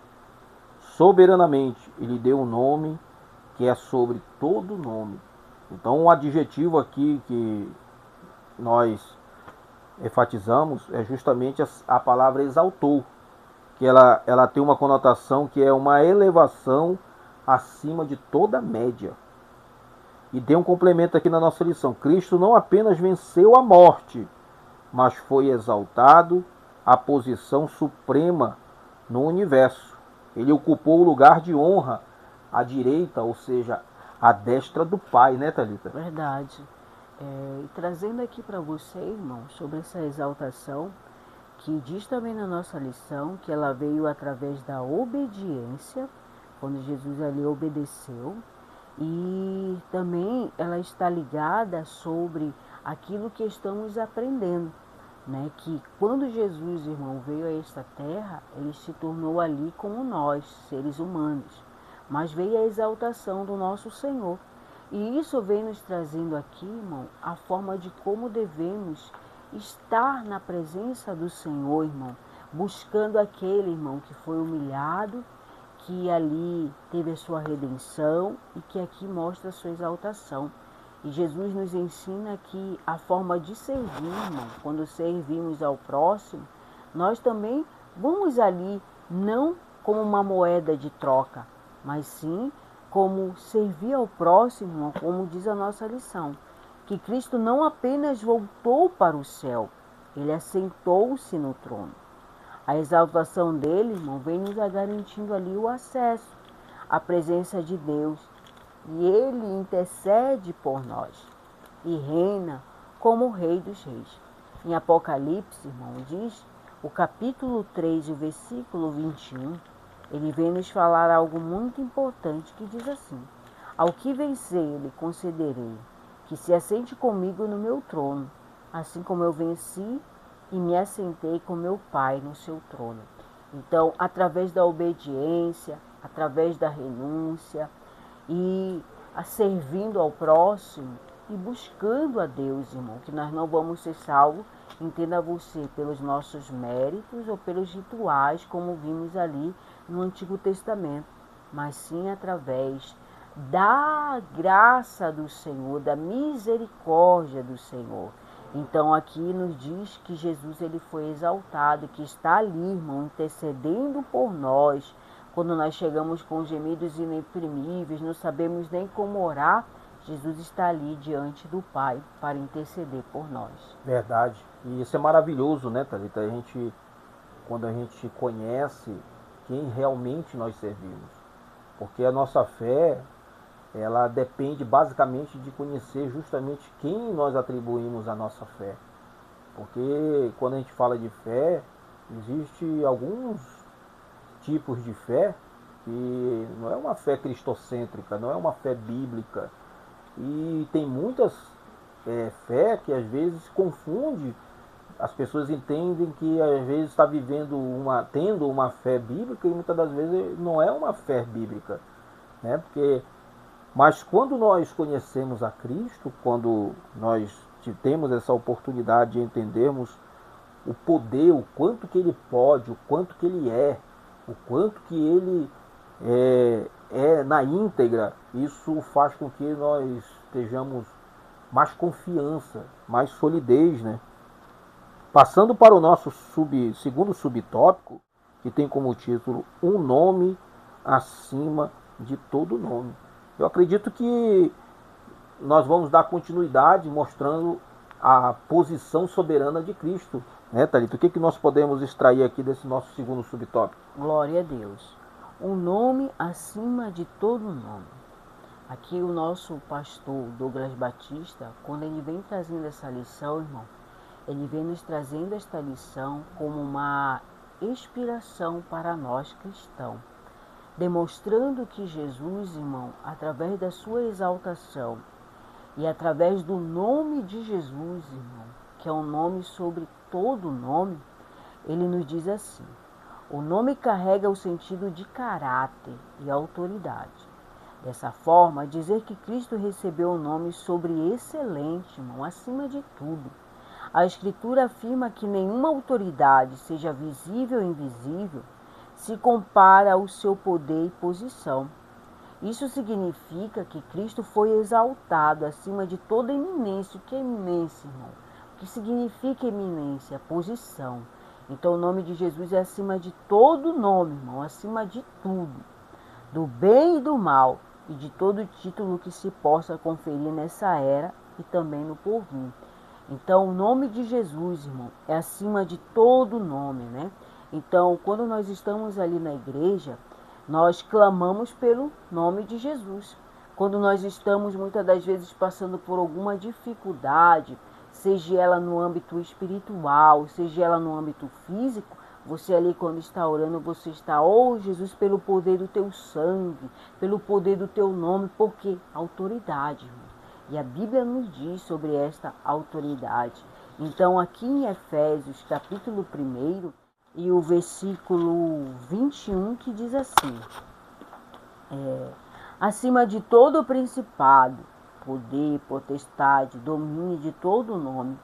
soberanamente, ele deu um nome que é sobre todo nome. Então um adjetivo aqui que nós enfatizamos é justamente a palavra exaltou, que ela tem uma conotação que é uma elevação acima de toda média. E tem um complemento aqui na nossa lição. Cristo não apenas venceu a morte, mas foi exaltado à posição suprema no universo. Ele ocupou o lugar de honra à direita, ou seja, à destra do Pai, né, Thalita? Verdade. E trazendo aqui para você, irmão, sobre essa exaltação, que diz também na nossa lição que ela veio através da obediência, quando Jesus ali obedeceu, e também ela está ligada sobre aquilo que estamos aprendendo, que quando Jesus, irmão, veio a esta terra, ele se tornou ali como nós, seres humanos, mas veio a exaltação do nosso Senhor. E isso vem nos trazendo aqui, irmão, a forma de como devemos estar na presença do Senhor, irmão, buscando aquele, irmão, que foi humilhado, que ali teve a sua redenção e que aqui mostra a sua exaltação. E Jesus nos ensina que a forma de servir, irmão, quando servimos ao próximo, nós também vamos ali, não como uma moeda de troca, mas sim como servir ao próximo, irmão, como diz a nossa lição. Que Cristo não apenas voltou para o céu, ele assentou-se no trono. A exaltação dele, irmão, vem nos garantindo ali o acesso à presença de Deus. E ele intercede por nós e reina como o Rei dos Reis. Em Apocalipse, irmão, diz, o capítulo 3, o versículo 21, ele vem nos falar algo muito importante que diz assim: ao que vencer, lhe concederei, que se assente comigo no meu trono, assim como eu venci e me assentei com meu Pai no seu trono. Então, através da obediência, através da renúncia e servindo ao próximo e buscando a Deus, irmão, que nós não vamos ser salvos, entenda você, pelos nossos méritos ou pelos rituais, como vimos ali no Antigo Testamento, mas sim através da graça do Senhor, da misericórdia do Senhor. Então aqui nos diz que Jesus ele foi exaltado, que está ali, irmão, intercedendo por nós. Quando nós chegamos com gemidos inexprimíveis, não sabemos nem como orar, Jesus está ali diante do Pai para interceder por nós. Verdade. E isso é maravilhoso, né, Thalita? Quando a gente conhece quem realmente nós servimos. Porque a nossa fé, ela depende basicamente de conhecer justamente quem nós atribuímos a nossa fé. Porque quando a gente fala de fé, existe alguns tipos de fé que não é uma fé cristocêntrica, não é uma fé bíblica. E tem muitas fé que às vezes confunde. As pessoas entendem que às vezes está tendo uma fé bíblica e muitas das vezes não é uma fé bíblica, né? Mas quando nós conhecemos a Cristo, quando nós temos essa oportunidade de entendermos o poder, o quanto que Ele pode, o quanto que Ele o quanto que Ele é na íntegra, isso faz com que nós estejamos mais confiança, mais solidez, né? Passando para o nosso segundo subtópico, que tem como título um nome acima de todo nome. Eu acredito que nós vamos dar continuidade mostrando a posição soberana de Cristo, né, Thalita? O que nós podemos extrair aqui desse nosso segundo subtópico? Glória a Deus. Um nome acima de todo nome. Aqui o nosso pastor Douglas Batista, quando ele vem trazendo essa lição, irmão, ele vem nos trazendo esta lição como uma inspiração para nós cristãos, demonstrando que Jesus, irmão, através da sua exaltação e através do nome de Jesus, irmão, que é um nome sobre todo nome, ele nos diz assim: o nome carrega o sentido de caráter e autoridade. Dessa forma, dizer que Cristo recebeu o nome sobre excelente, irmão, acima de tudo. A Escritura afirma que nenhuma autoridade, seja visível ou invisível, se compara ao seu poder e posição. Isso significa que Cristo foi exaltado acima de toda eminência. O que é eminência, irmão? O que significa eminência? Posição. Então o nome de Jesus é acima de todo nome, irmão, acima de tudo, do bem e do mal, e de todo título que se possa conferir nessa era e também no porvir. Então, o nome de Jesus, irmão, é acima de todo nome, né? Então, quando nós estamos ali na igreja, nós clamamos pelo nome de Jesus. Quando nós estamos, muitas das vezes, passando por alguma dificuldade, seja ela no âmbito espiritual, seja ela no âmbito físico, você ali, quando está orando, você está, oh Jesus, pelo poder do teu sangue, pelo poder do teu nome, porque autoridade, irmão. E a Bíblia nos diz sobre esta autoridade. Então, aqui em Efésios, capítulo 1, e o versículo 21, que diz assim: acima de todo principado, poder, potestade, domínio de todo nome,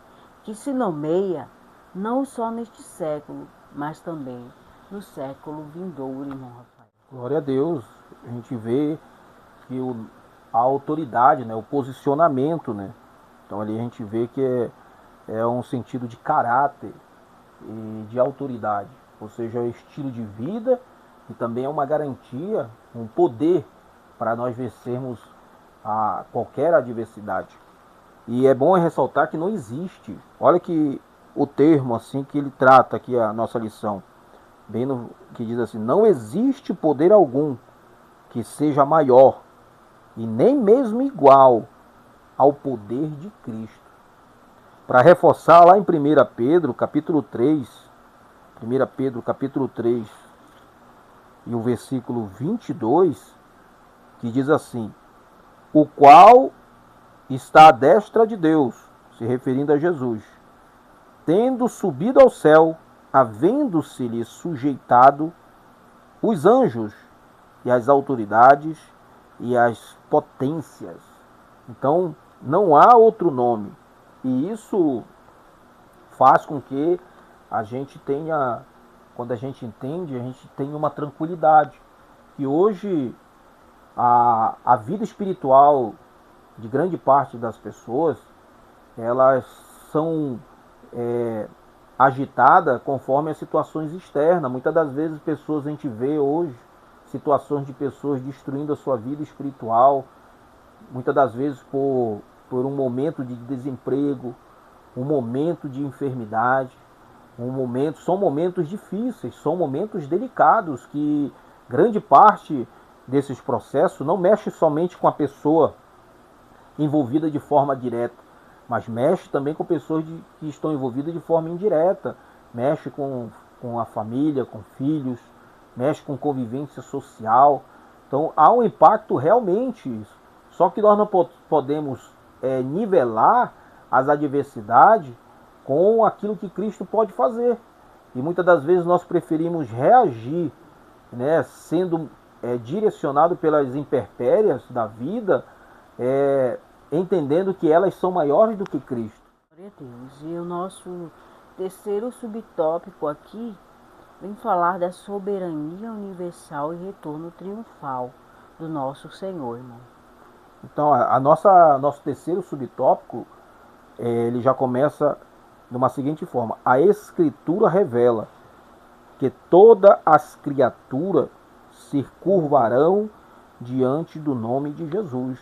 que se nomeia não só neste século, mas também no século vindouro, irmão Rafael. Glória a Deus. A gente vê que a autoridade, né, o posicionamento, né? Então ali a gente vê que é um sentido de caráter e de autoridade, ou seja, é o estilo de vida e também é uma garantia, um poder para nós vencermos a qualquer adversidade. E é bom ressaltar que não existe, olha que o termo assim que ele trata aqui a nossa lição, bem no que diz assim: não existe poder algum que seja maior e nem mesmo igual ao poder de Cristo. para reforçar lá em 1 Pedro, capítulo 3, 1 Pedro, capítulo 3, e o versículo 22, que diz assim: o qual está à destra de Deus, se referindo a Jesus, tendo subido ao céu, havendo-se-lhe sujeitado os anjos e as autoridades e as potências. Então, não há outro nome. E isso faz com que a gente tenha, quando a gente entende, a gente tenha uma tranquilidade. Que hoje a vida espiritual de grande parte das pessoas, elas são agitadas conforme as situações externas. Muitas das vezes pessoas, a gente vê hoje situações de pessoas destruindo a sua vida espiritual, muitas das vezes por um momento de desemprego, um momento de enfermidade, são momentos difíceis, são momentos delicados, que grande parte desses processos não mexe somente com a pessoa envolvida de forma direta, mas mexe também com pessoas que estão envolvidas de forma indireta, mexe com a família, com filhos, mexe com convivência social. Então há um impacto realmente, só que nós não podemos nivelar as adversidades com aquilo que Cristo pode fazer. E muitas das vezes nós preferimos reagir, né, sendo direcionado pelas intempéries da vida, entendendo que elas são maiores do que Cristo. Glória a Deus. E o nosso terceiro subtópico aqui vem falar da soberania universal e retorno triunfal do nosso Senhor, irmão. Então, nosso terceiro subtópico, ele já começa de uma seguinte forma: a Escritura revela que todas as criaturas se curvarão diante do nome de Jesus.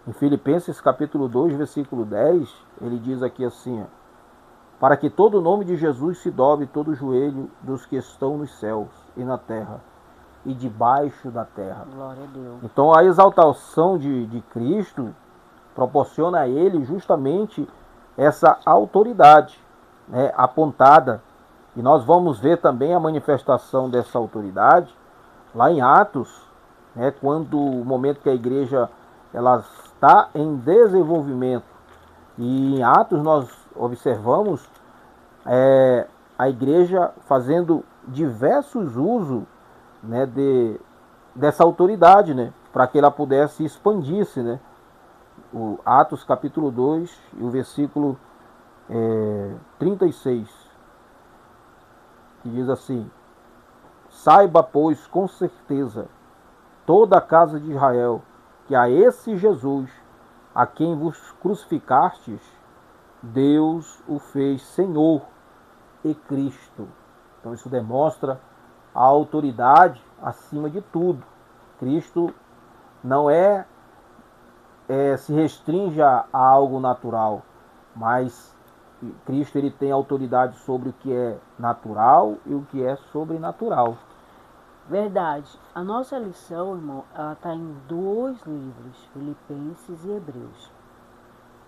Em Filipenses capítulo 2, versículo 10, ele diz aqui assim: para que todo o nome de Jesus se dobre todo o joelho dos que estão nos céus e na terra e debaixo da terra. Glória a Deus. Então a exaltação de Cristo proporciona a ele justamente essa autoridade, né, apontada. E nós vamos ver também a manifestação dessa autoridade lá em Atos, né, quando o momento que a igreja ela está em desenvolvimento. E em Atos nós observamos a igreja fazendo diversos usos, né, dessa autoridade, né, para que ela pudesse expandir-se, né. O Atos capítulo 2 e o versículo 36, que diz assim: saiba, pois, com certeza, toda a casa de Israel, que a esse Jesus, a quem vos crucificastes, Deus o fez Senhor e Cristo. Então isso demonstra a autoridade acima de tudo. Cristo não se restringe a algo natural, mas Cristo ele tem autoridade sobre o que é natural e o que é sobrenatural. Verdade. A nossa lição, irmão, ela está em 2 livros, Filipenses e Hebreus.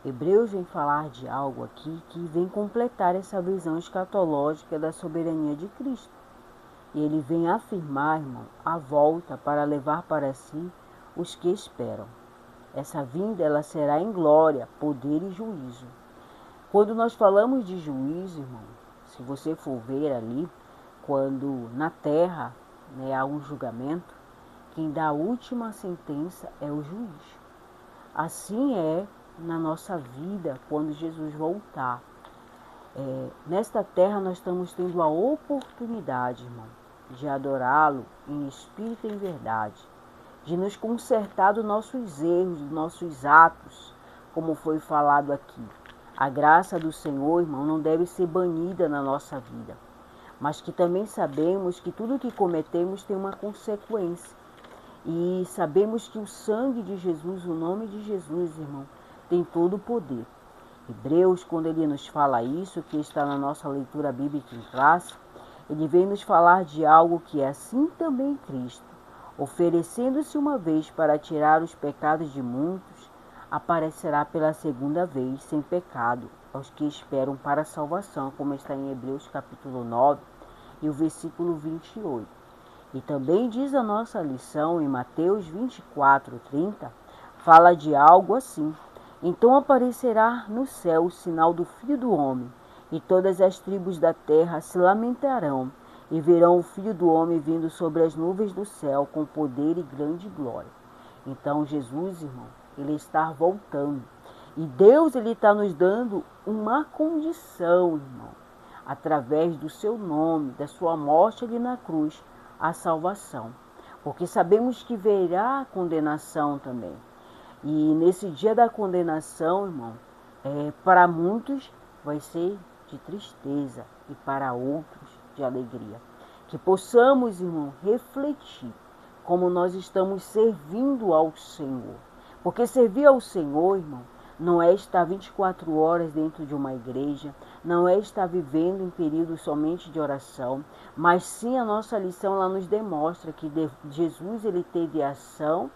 Hebreus vem falar de algo aqui que vem completar essa visão escatológica da soberania de Cristo. E ele vem afirmar, irmão, a volta para levar para si os que esperam. Essa vinda, ela será em glória, poder e juízo. Quando nós falamos de juízo, irmão, se você for ver ali, quando na terra, né, há um julgamento, quem dá a última sentença é o juiz. Assim é na nossa vida quando Jesus voltar. Nesta terra nós estamos tendo a oportunidade, irmão, de adorá-lo em espírito e em verdade, de nos consertar dos nossos erros, dos nossos atos, como foi falado aqui. A graça do Senhor, irmão, não deve ser banida na nossa vida, mas que também sabemos que tudo que cometemos tem uma consequência. E sabemos que o sangue de Jesus, o nome de Jesus, irmão, tem todo o poder. Hebreus, quando ele nos fala isso, que está na nossa leitura bíblica em classe, ele vem nos falar de algo que é assim também Cristo, oferecendo-se uma vez para tirar os pecados de muitos, aparecerá pela segunda vez sem pecado aos que esperam para a salvação, como está em Hebreus capítulo 9 e o versículo 28. E também diz a nossa lição em Mateus 24:30, fala de algo assim: então aparecerá no céu o sinal do Filho do Homem, e todas as tribos da terra se lamentarão, e verão o Filho do Homem vindo sobre as nuvens do céu com poder e grande glória. Então Jesus, irmão, ele está voltando. E Deus, ele está nos dando uma condição, irmão, através do seu nome, da sua morte ali na cruz, a salvação. Porque sabemos que virá a condenação também. E nesse dia da condenação, irmão, para muitos vai ser de tristeza e para outros de alegria. Que possamos, irmão, refletir como nós estamos servindo ao Senhor. Porque servir ao Senhor, irmão, não é estar 24 horas dentro de uma igreja, não é estar vivendo em períodos somente de oração, mas sim a nossa lição ela nos demonstra que Jesus ele teve ação,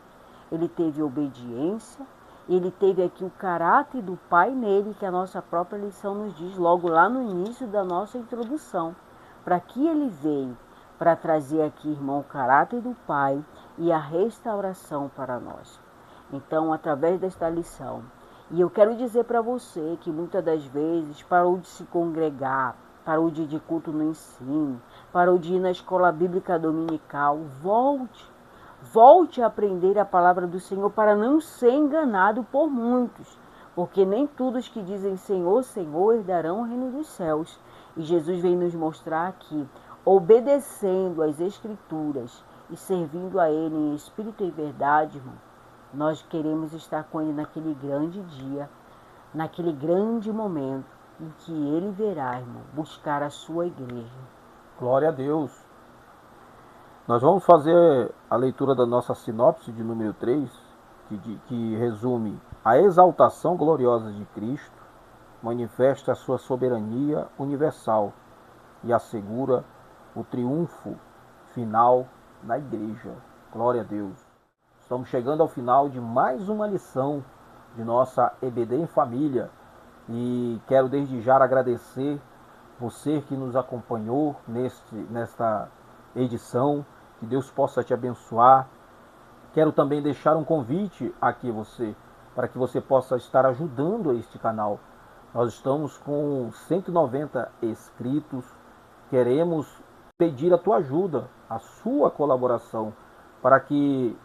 ele teve obediência, ele teve aqui o caráter do Pai nele, que a nossa própria lição nos diz logo lá no início da nossa introdução. Para que ele veio? Para trazer aqui, irmão, o caráter do Pai e a restauração para nós. Então, através desta lição, e eu quero dizer para você que muitas das vezes parou de se congregar, parou de ir de culto no ensino, parou de ir na escola bíblica dominical, volte a aprender a palavra do Senhor para não ser enganado por muitos, porque nem todos que dizem Senhor, Senhor herdarão o reino dos céus. E Jesus vem nos mostrar que, obedecendo às Escrituras e servindo a Ele em espírito e verdade, irmão, nós queremos estar com Ele naquele grande dia, naquele grande momento em que Ele virá, irmão, buscar a sua igreja. Glória a Deus. Nós vamos fazer a leitura da nossa sinopse de número 3, que resume a exaltação gloriosa de Cristo, manifesta a sua soberania universal e assegura o triunfo final na igreja. Glória a Deus. Estamos chegando ao final de mais uma lição de nossa EBD em Família e quero desde já agradecer você que nos acompanhou nesta edição, que Deus possa te abençoar. Quero também deixar um convite aqui a você, para que você possa estar ajudando este canal. Nós estamos com 190 inscritos, queremos pedir a tua ajuda, a sua colaboração, para que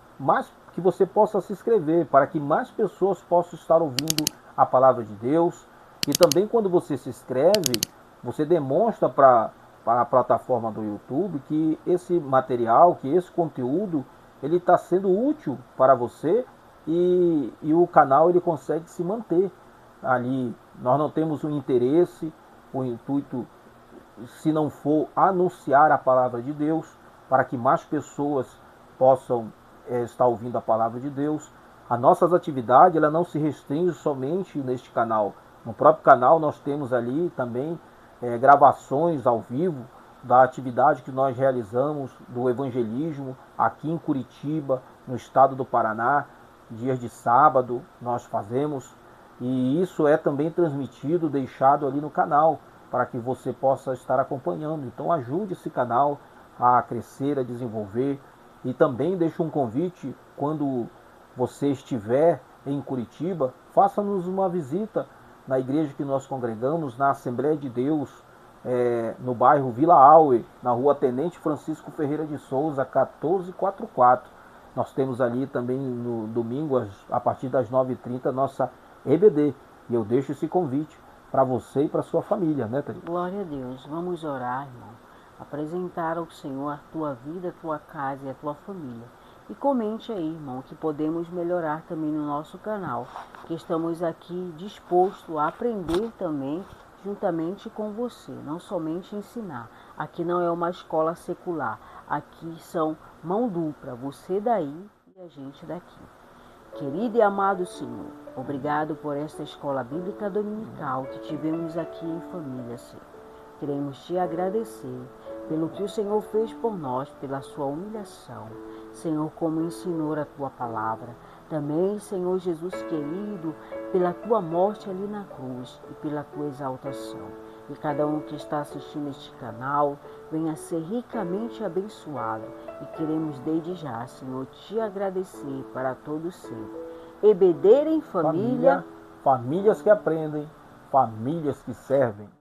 você possa se inscrever, para que mais pessoas possam estar ouvindo a palavra de Deus. E também quando você se inscreve, você demonstra para a plataforma do YouTube que esse material, que esse conteúdo, ele está sendo útil para você e o canal ele consegue se manter ali. Nós não temos o interesse, o intuito, se não for anunciar a palavra de Deus, para que mais pessoas possam estar ouvindo a palavra de Deus. As nossas atividades ela não se restringe somente neste canal. No próprio canal nós temos ali também gravações ao vivo da atividade que nós realizamos do evangelismo aqui em Curitiba, no estado do Paraná. Dias de sábado nós fazemos, e isso é também transmitido, deixado ali no canal, para que você possa estar acompanhando. Então ajude esse canal a crescer, a desenvolver. E também deixo um convite, quando você estiver em Curitiba, faça-nos uma visita na igreja que nós congregamos, na Assembleia de Deus, no bairro Vila Auer, na rua Tenente Francisco Ferreira de Souza, 1444. Nós temos ali também no domingo, a partir das 9h30, nossa EBD. E eu deixo esse convite para você e para sua família, né, Thalita? Glória a Deus. Vamos orar, irmão. Apresentar ao Senhor a tua vida, a tua casa e a tua família. E comente aí, irmão, que podemos melhorar também no nosso canal, que estamos aqui dispostos a aprender também juntamente com você, não somente ensinar. Aqui não é uma escola secular, aqui são mão dupla, você daí e a gente daqui. Querido e amado Senhor, obrigado por esta escola bíblica dominical que tivemos aqui em família, Senhor. Queremos te agradecer pelo que o Senhor fez por nós, pela sua humilhação. Senhor, como ensinou a tua palavra. Também, Senhor Jesus querido, pela tua morte ali na cruz e pela tua exaltação. E cada um que está assistindo este canal venha ser ricamente abençoado. E queremos desde já, Senhor, te agradecer para todo sempre. EBD em família. Famílias que aprendem, famílias que servem.